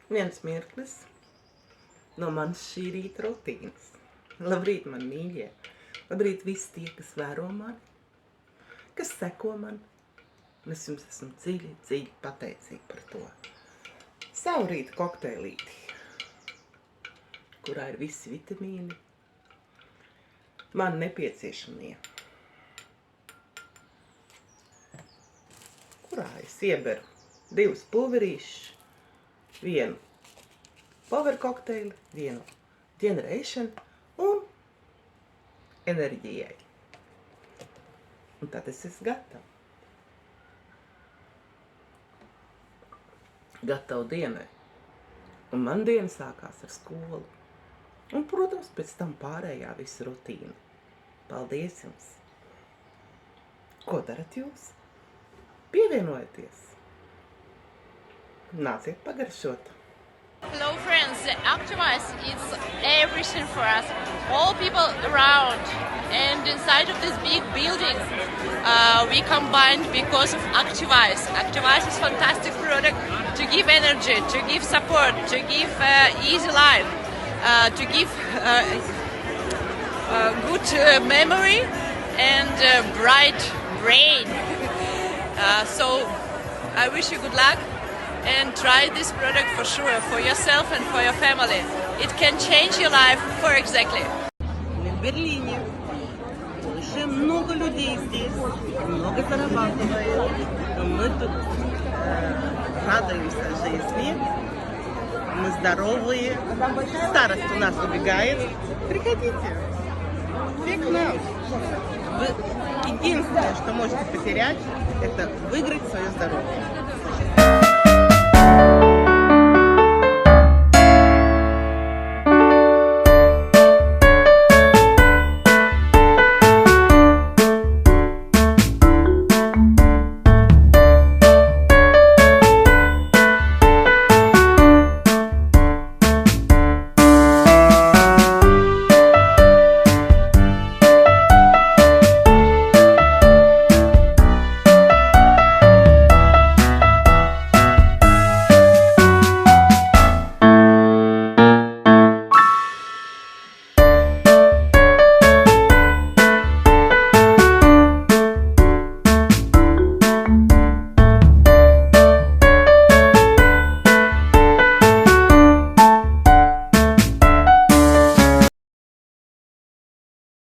Viens mirklis no manas šī rīta rutīnas. Labrīt, man mīļie! Labrīt visi tie, kas vēro mani, kas seko man. Un es jums esmu dziļi, dziļi pateicīga par to. Savu rīta kokteilīti, kurā ir visi vitamīni, man nepieciešamie. Kurā es ieberu 2 pulverīšus, 1 power kokteili, 1 generation un enerģijai. Un tad es esmu gatava. Gatava dienai. Un man diena sākās ar skolu. Un, protams, pēc tam pārējā visa rutīna. Paldies jums! Ko darat jūs? Pievienojieties! Nāciet pagaršot! Hello friends, Activize is everything for us. All people around and inside of this big building we combined because of Activize. Activize is a fantastic product to give energy, to give support, to give easy life, to give good memory and bright brain. So I wish you good luck. And try this product for sure, for yourself and for your family. It can change your life for exactly. Мы в Берлине. Уже много людей здесь, много зарабатывает. Мы тут радуемся жизни. Мы здоровые. Старость у нас убегает. Приходите. Все к нам. Вы единственное, что можете потерять, это выиграть свое здоровье.